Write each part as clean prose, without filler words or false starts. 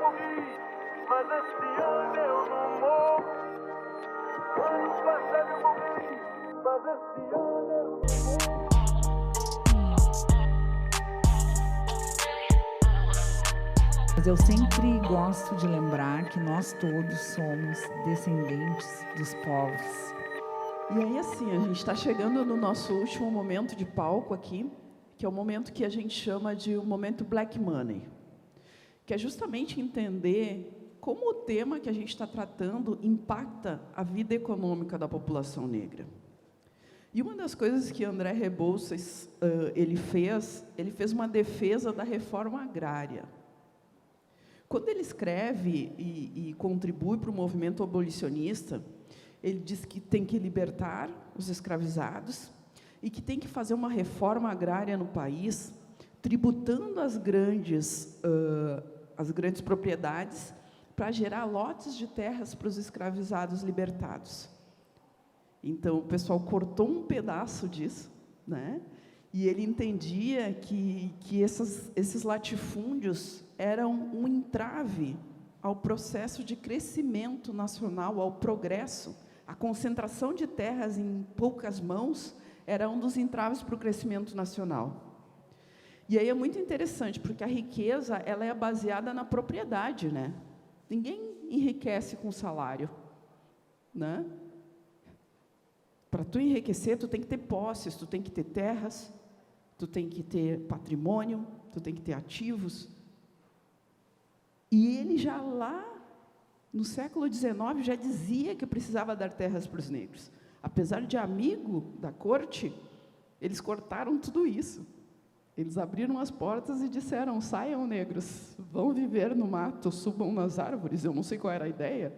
morri, mas esse ano eu não morro. Ano passado eu morri, mas esse ano eu não morro. Mas eu sempre gosto de lembrar que nós todos somos descendentes dos povos. E aí, assim, a gente está chegando no nosso último momento de palco aqui, que é o momento que a gente chama de o momento Black Money, que é justamente entender como o tema que a gente está tratando impacta a vida econômica da população negra. E uma das coisas que André Rebouças ele fez uma defesa da reforma agrária. Quando ele escreve e contribui para o movimento abolicionista, ele diz que tem que libertar os escravizados e que tem que fazer uma reforma agrária no país, tributando as grandes propriedades para gerar lotes de terras para os escravizados libertados. Então, o pessoal cortou um pedaço disso, né? E ele entendia que esses latifúndios eram um entrave ao processo de crescimento nacional, ao progresso. A concentração de terras em poucas mãos era um dos entraves para o crescimento nacional. E aí é muito interessante, porque a riqueza ela é baseada na propriedade, né? Ninguém enriquece com salário, né? Para tu enriquecer, tu tem que ter posses, tu tem que ter terras, tu tem que ter patrimônio, tu tem que ter ativos. E ele já lá, no século XIX, já dizia que precisava dar terras para os negros. Apesar de amigo da corte, eles cortaram tudo isso. Eles abriram as portas e disseram, saiam negros, vão viver no mato, subam nas árvores. Eu não sei qual era a ideia,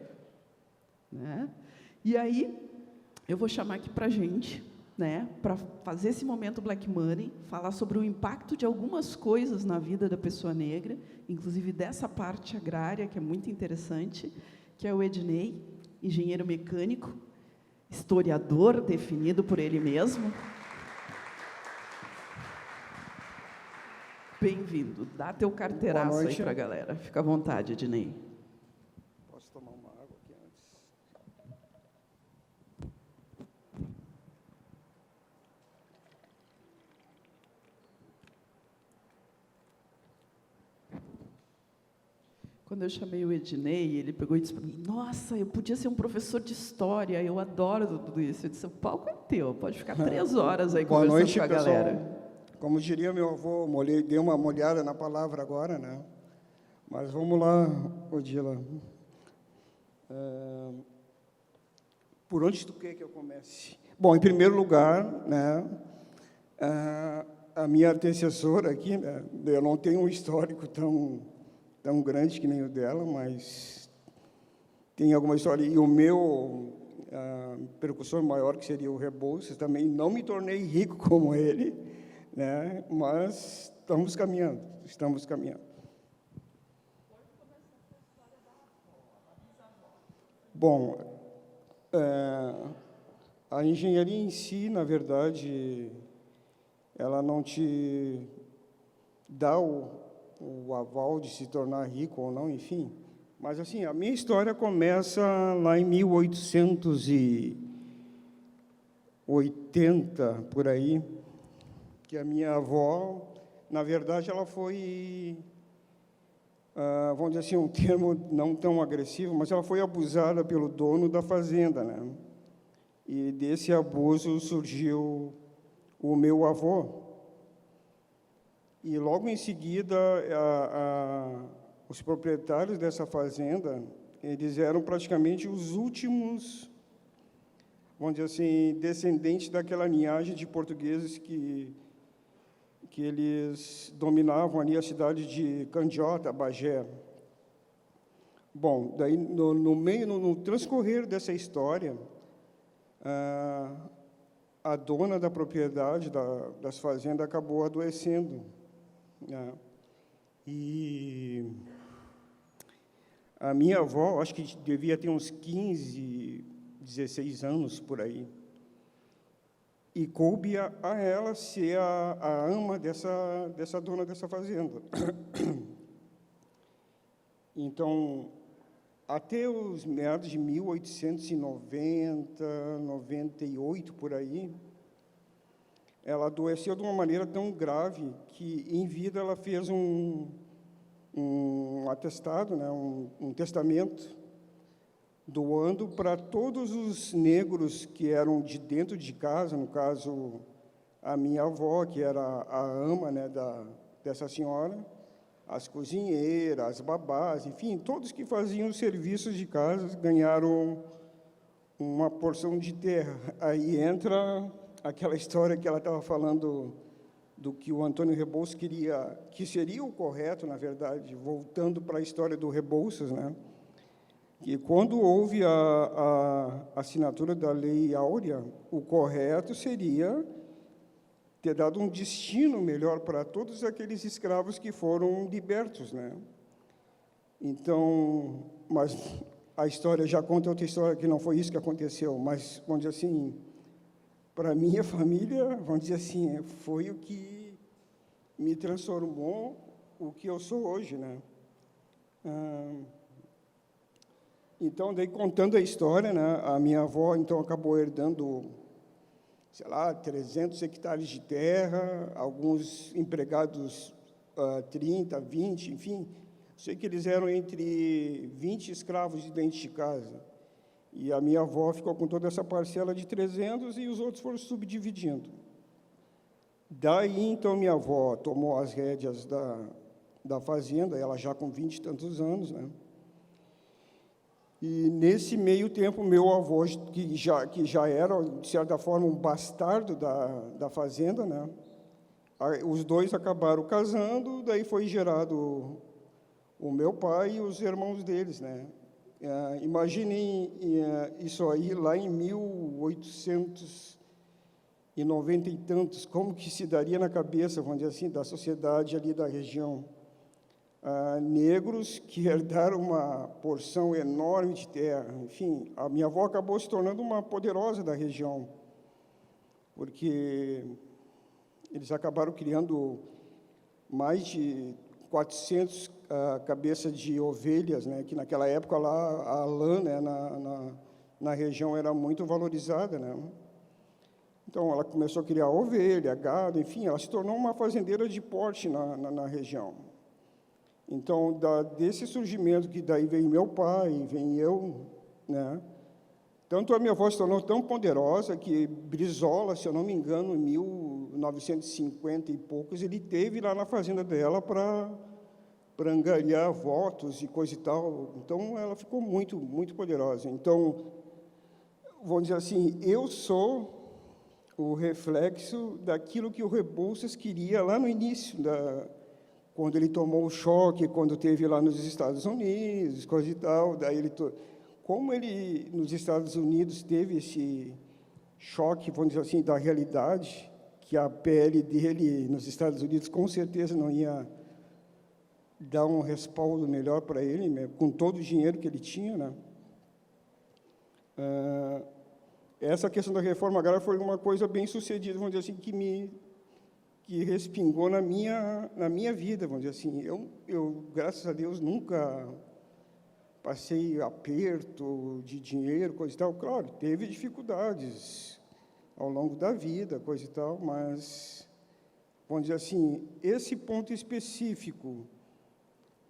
né? E aí, eu vou chamar aqui para a gente, né, para fazer esse momento Black Money, falar sobre o impacto de algumas coisas na vida da pessoa negra, inclusive dessa parte agrária, que é muito interessante, que é o Ednei, engenheiro mecânico, historiador definido por ele mesmo. Bem-vindo. Dá teu carteiraço aí para a galera. Fica à vontade, Ednei. Posso tomar uma água aqui antes? Quando eu chamei o Ednei, ele pegou e disse para mim, nossa, eu podia ser um professor de história, eu adoro tudo isso. Eu disse, o palco é teu, pode ficar 3 horas aí Boa conversando noite, com a pessoal. galera. Como diria meu avô, dei uma molhada na palavra agora, né? Mas vamos lá, Odila. Por onde tu quer que eu comece? Bom, em primeiro lugar, né, a minha antecessora aqui, né, eu não tenho um histórico tão grande que nem o dela, mas tem alguma história. E o meu percussor maior, que seria o Rebouças, também não me tornei rico como ele, né? Mas estamos caminhando. Bom, a engenharia em si, na verdade, ela não te dá o aval de se tornar rico ou não, enfim. Mas, assim, a minha história começa lá em 1880, por aí, que a minha avó, na verdade, ela foi, vamos dizer assim, um termo não tão agressivo, mas ela foi abusada pelo dono da fazenda, né? E desse abuso surgiu o meu avô. E, logo em seguida, os proprietários dessa fazenda, eles eram praticamente os últimos, vamos dizer assim, descendentes daquela linhagem de portugueses que eles dominavam ali a cidade de Candiota, Bagé. Bom, daí, no transcorrer dessa história, a dona da propriedade das fazendas acabou adoecendo, né? E a minha avó, acho que devia ter uns 15, 16 anos, por aí, e coube a ela ser a ama dessa dona dessa fazenda. Então, até os meados de 1890, 98, por aí, ela adoeceu de uma maneira tão grave que, em vida, ela fez um atestado, né, um testamento, doando para todos os negros que eram de dentro de casa, no caso, a minha avó, que era a ama, né, dessa senhora, as cozinheiras, as babás, enfim, todos que faziam os serviços de casa ganharam uma porção de terra. Aí entra aquela história que ela estava falando do que o Antônio Rebouças queria, que seria o correto, na verdade, voltando para a história do Rebouças, né? Que quando houve a assinatura da Lei Áurea, o correto seria ter dado um destino melhor para todos aqueles escravos que foram libertos, né? Então, mas a história já conta outra história, que não foi isso que aconteceu, mas, vamos dizer assim, para a minha família, vamos dizer assim, foi o que me transformou o que eu sou hoje, né? Então, daí, contando a história, né, a minha avó, então, acabou herdando, sei lá, 300 hectares de terra, alguns empregados 30, 20, enfim, sei que eles eram entre 20 escravos dentro de casa. E a minha avó ficou com toda essa parcela de 300 e os outros foram subdividindo. Daí, então, minha avó tomou as rédeas da fazenda, ela já com 20 e tantos anos, né? E, nesse meio tempo, meu avô, que já era, de certa forma, um bastardo da fazenda, né? Os dois acabaram casando, daí foi gerado o meu pai e os irmãos deles, né? Imaginem isso aí lá em 1890 e tantos, como que se daria na cabeça, vamos dizer assim, da sociedade ali da região. Negros que herdaram uma porção enorme de terra. Enfim, a minha avó acabou se tornando uma poderosa da região, porque eles acabaram criando mais de 400 cabeças de ovelhas, né, que naquela época lá a lã, né, na região era muito valorizada, né? Então, ela começou a criar ovelha, gado, enfim, ela se tornou uma fazendeira de porte na região. Então, desse surgimento, que daí vem meu pai, vem eu, né? Tanto a minha avó se tornou tão poderosa que Brizola, se eu não me engano, em 1950 e poucos, ele teve lá na fazenda dela para angariar votos e coisa e tal. Então, ela ficou muito, muito poderosa. Então, vamos dizer assim, eu sou o reflexo daquilo que o Rebouças queria lá no início, quando ele tomou o choque, quando esteve lá nos Estados Unidos, coisa e tal. Daí como ele, nos Estados Unidos, teve esse choque, vamos dizer assim, da realidade, que a pele dele nos Estados Unidos com certeza não ia dar um respaldo melhor para ele, né, com todo o dinheiro que ele tinha, né? Essa questão da reforma agrária foi uma coisa bem sucedida, vamos dizer assim, que respingou na minha vida, vamos dizer assim. Eu, graças a Deus, nunca passei aperto de dinheiro, coisa e tal. Claro, teve dificuldades ao longo da vida, coisa e tal, mas, vamos dizer assim, esse ponto específico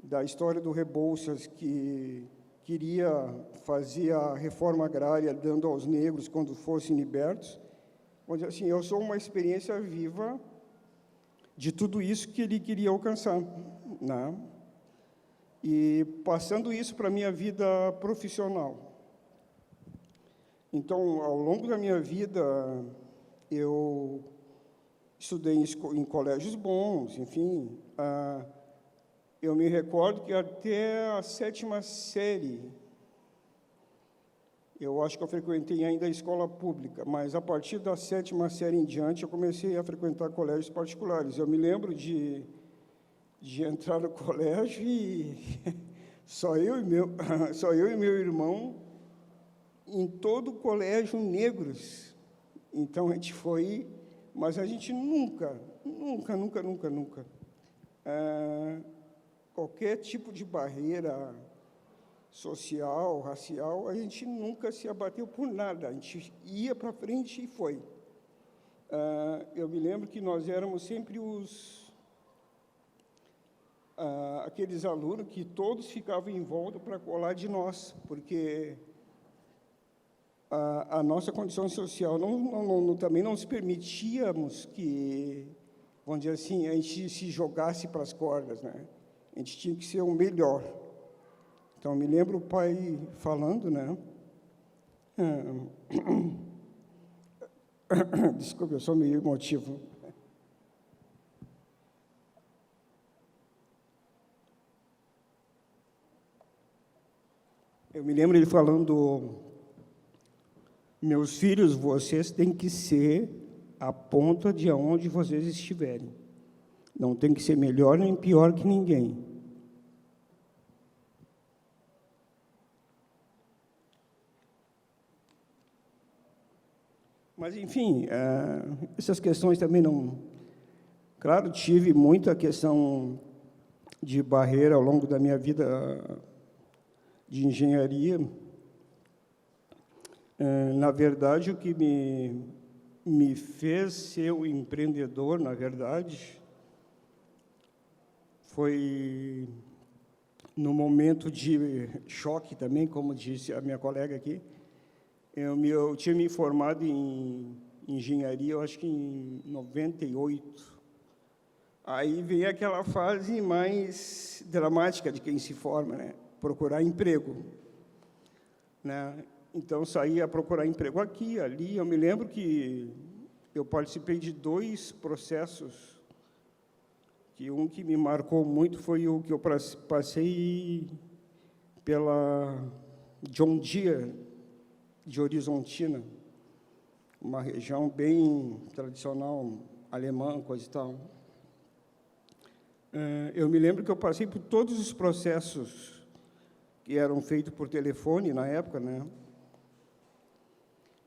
da história do Rebouças, que queria fazer a reforma agrária dando aos negros quando fossem libertos, vamos dizer assim, eu sou uma experiência viva de tudo isso que ele queria alcançar, né? E passando isso para a minha vida profissional. Então, ao longo da minha vida, eu estudei em colégios bons, enfim. Eu me recordo que até a 7ª série, eu acho que eu frequentei ainda a escola pública, mas a partir da 7ª série em diante, eu comecei a frequentar colégios particulares. Eu me lembro de entrar no colégio e só eu e meu irmão em todo o colégio negros. Então, a gente foi, mas a gente nunca qualquer tipo de barreira social, racial, a gente nunca se abateu por nada, a gente ia para frente e foi. Eu me lembro que nós éramos sempre aqueles alunos que todos ficavam em volta para colar de nós, porque a nossa condição social também não nos permitíamos que, vamos dizer assim, a gente se jogasse para as cordas, né? A gente tinha que ser o melhor. Então, me lembro o pai falando, né? Desculpe, eu sou meio emotivo. Eu me lembro ele falando: meus filhos, vocês têm que ser a ponta de onde vocês estiverem. Não tem que ser melhor nem pior que ninguém. Mas, enfim, essas questões também não... Claro, tive muita questão de barreira ao longo da minha vida de engenharia. Na verdade, o que me fez ser um empreendedor, na verdade, foi no momento de choque também, como disse a minha colega aqui. Eu tinha me formado em engenharia, eu acho que em 98. Aí veio aquela fase mais dramática de quem se forma, né? Procurar emprego, né? Então, saí a procurar emprego aqui, ali. Eu me lembro que eu participei de 2 processos, que um que me marcou muito foi o que eu passei pela John Deere, de Horizontina, uma região bem tradicional, alemã, coisa e tal. Eu me lembro que eu passei por todos os processos que eram feitos por telefone na época, né?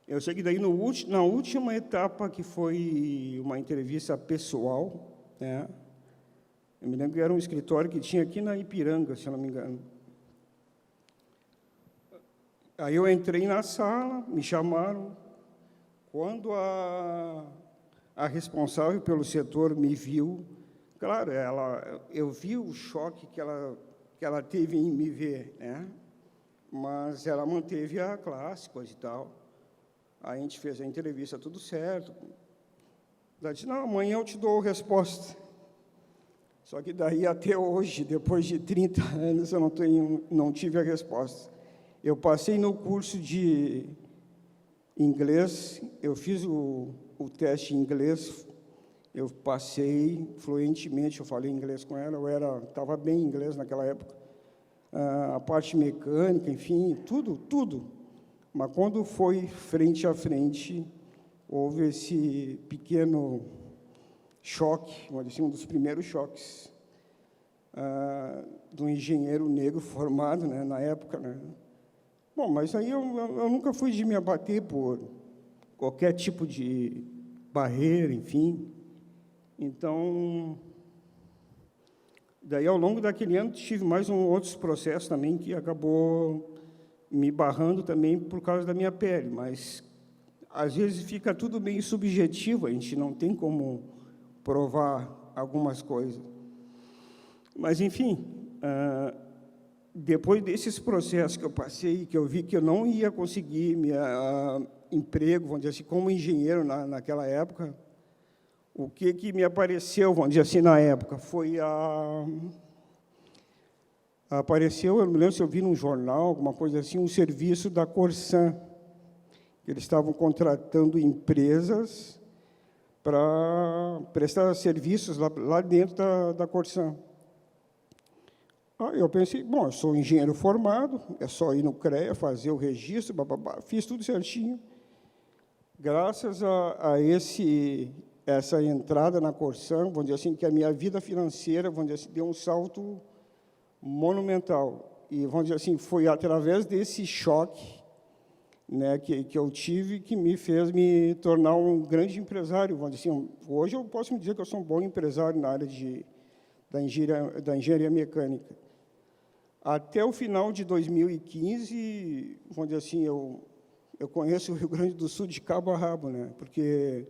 Eu sei que daí, na última etapa, que foi uma entrevista pessoal, né? Eu me lembro que era um escritório que tinha aqui na Ipiranga, se eu não me engano. Aí eu entrei na sala, me chamaram. Quando a responsável pelo setor me viu, claro, eu vi o choque que ela teve em me ver, né? Mas ela manteve a classe, coisa e tal. Aí a gente fez a entrevista, tudo certo. Ela disse: não, amanhã eu te dou a resposta. Só que daí, até hoje, depois de 30 anos, eu não tive a resposta. Eu passei no curso de inglês, eu fiz o teste em inglês, eu passei fluentemente, eu falei inglês com ela, estava bem em inglês naquela época. A parte mecânica, enfim, tudo. Mas quando foi frente a frente, houve esse pequeno choque, um dos primeiros choques do engenheiro negro formado, né, na época, né? Bom, mas aí eu nunca fui de me abater por qualquer tipo de barreira, enfim. Então, daí, ao longo daquele ano, tive mais outros processos também que acabou me barrando também por causa da minha pele, mas, às vezes, fica tudo meio subjetivo, a gente não tem como provar algumas coisas. Mas, enfim, depois desses processos que eu passei, que eu vi que eu não ia conseguir emprego, vamos dizer assim, como engenheiro naquela época, o que me apareceu, vamos dizer assim, na época, foi apareceu, eu não me lembro se eu vi num jornal, alguma coisa assim, um serviço da Corsan, que eles estavam contratando empresas para prestar serviços lá dentro da Corsan. Aí eu pensei, bom, eu sou engenheiro formado, é só ir no CREA, fazer o registro, fiz tudo certinho. Graças a essa entrada na Corsan, vamos dizer assim, que a minha vida financeira, vamos dizer assim, deu um salto monumental. E, vamos dizer assim, foi através desse choque, né, que eu tive, que me fez me tornar um grande empresário. Vamos dizer assim, hoje eu posso me dizer que eu sou um bom empresário na área da engenharia mecânica. Até o final de 2015, vamos dizer assim, eu conheço o Rio Grande do Sul de cabo a rabo, né? Porque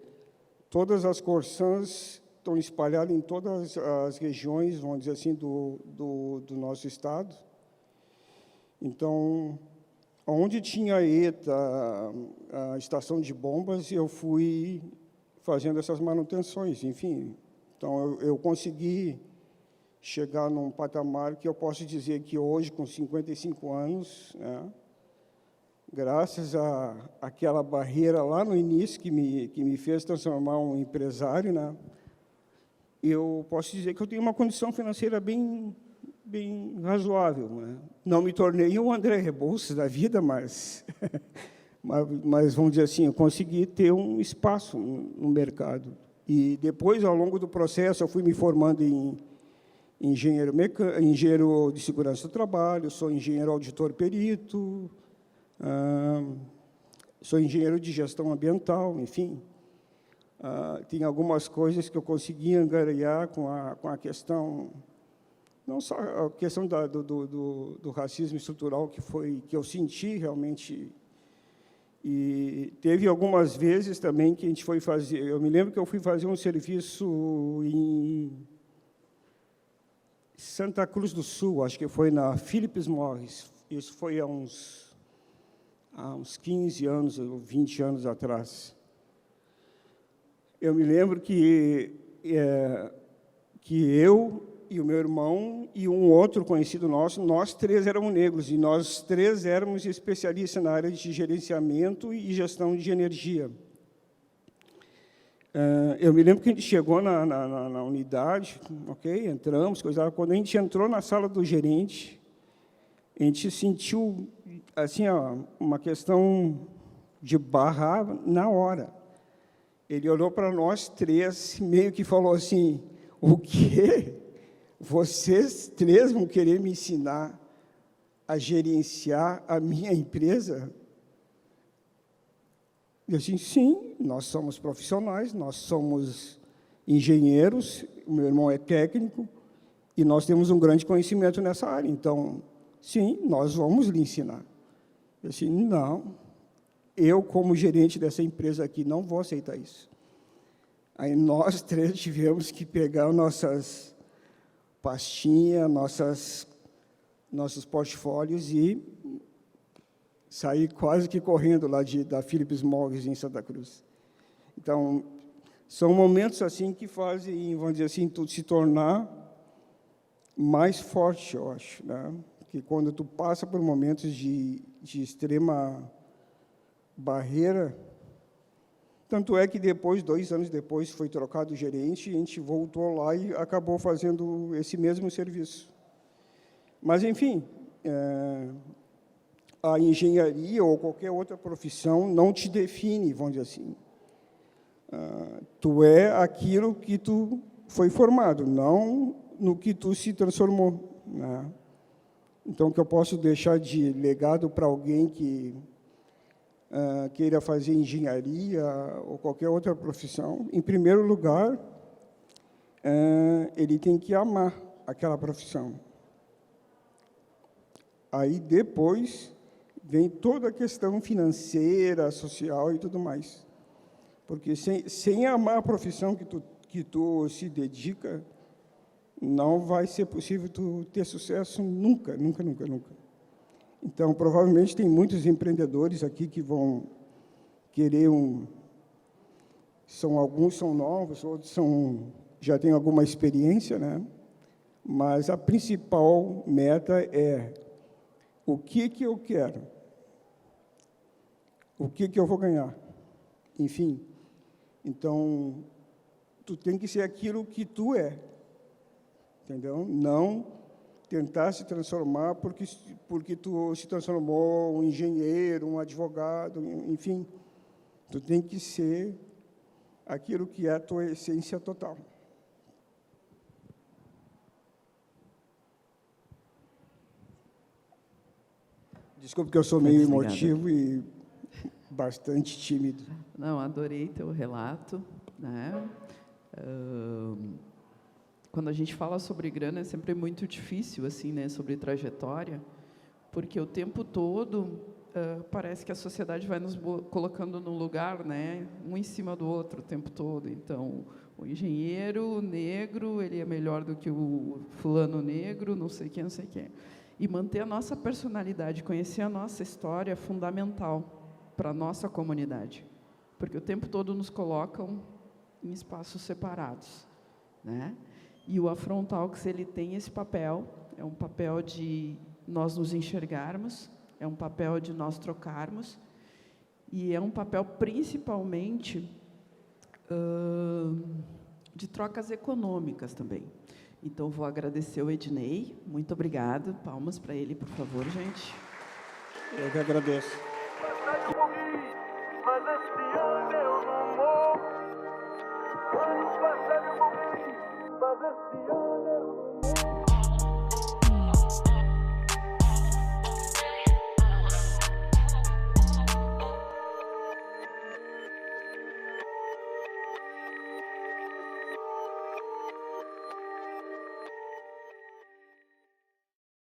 todas as Corsãs estão espalhadas em todas as regiões, vamos dizer assim, do nosso estado. Então, onde tinha ETA, a estação de bombas, eu fui fazendo essas manutenções, enfim. Então, eu consegui chegar num patamar que eu posso dizer que hoje, com 55 anos, né, graças àquela barreira lá no início que me fez transformar um empresário, né, eu posso dizer que eu tenho uma condição financeira bem razoável, né? Não me tornei um André Rebouças da vida, mas vamos dizer assim, eu consegui ter um espaço no mercado. E depois, ao longo do processo, eu fui me formando em engenheiro de segurança do trabalho, sou engenheiro auditor perito, sou engenheiro de gestão ambiental, enfim. Tem algumas coisas que eu consegui angariar com a questão, não só a questão do racismo estrutural que eu senti realmente. E teve algumas vezes também que a gente foi fazer, eu me lembro que eu fui fazer um serviço em Santa Cruz do Sul, acho que foi na Philip Morris, isso foi há uns 15 anos, ou 20 anos atrás. Eu me lembro que eu e o meu irmão e um outro conhecido nosso, nós três éramos negros, e nós três éramos especialistas na área de gerenciamento e gestão de energia. Eu me lembro que a gente chegou na unidade, ok, entramos, quando a gente entrou na sala do gerente, a gente sentiu assim, uma questão de barrar na hora. Ele olhou para nós três, meio que falou assim: o quê? Vocês três vão querer me ensinar a gerenciar a minha empresa? Eu disse: sim, nós somos profissionais, nós somos engenheiros, o meu irmão é técnico, e nós temos um grande conhecimento nessa área, então, sim, nós vamos lhe ensinar. Eu disse: não, eu, como gerente dessa empresa aqui, não vou aceitar isso. Aí nós três tivemos que pegar nossas pastinhas, nossos portfólios e sair quase que correndo lá da Philip Morris, em Santa Cruz. Então, são momentos assim que fazem, vamos dizer assim, tu se tornar mais forte, eu acho, né? Que quando tu passa por momentos de extrema barreira, tanto é que depois, 2 anos depois, foi trocado o gerente, e a gente voltou lá e acabou fazendo esse mesmo serviço. Mas, enfim, a engenharia ou qualquer outra profissão não te define, vamos dizer assim. Tu é aquilo que tu foi formado, não no que tu se transformou, né? Então, o que eu posso deixar de legado para alguém que queira fazer engenharia ou qualquer outra profissão, em primeiro lugar, ele tem que amar aquela profissão. Aí, depois, vem toda a questão financeira, social e tudo mais. Porque sem amar a profissão que tu se dedica, não vai ser possível tu ter sucesso nunca, nunca, nunca, nunca. Então, provavelmente, tem muitos empreendedores aqui que vão querer alguns são novos, outros já têm alguma experiência, né? Mas a principal meta é: o que eu quero? O que eu vou ganhar? Enfim, então, tu tem que ser aquilo que tu é, entendeu? Não tentar se transformar porque tu se transformou um engenheiro, um advogado, enfim. Tu tem que ser aquilo que é a tua essência total. Desculpe que eu sou meio emotivo e bastante tímido. Não, adorei teu relato, né? quando a gente fala sobre grana, é sempre muito difícil, assim, né, sobre trajetória, porque o tempo todo parece que a sociedade vai nos colocando no lugar, né, um em cima do outro o tempo todo. Então, o engenheiro negro, ele é melhor do que o fulano negro, não sei quem, não sei quem. E manter a nossa personalidade, conhecer a nossa história é fundamental para a nossa comunidade, porque o tempo todo nos colocam em espaços separados, né? E o Afrontalks, ele tem esse papel, é um papel de nós nos enxergarmos, é um papel de nós trocarmos, e é um papel principalmente de trocas econômicas também. Então, vou agradecer o Ednei, muito obrigado, palmas para ele, por favor, gente. Eu que agradeço.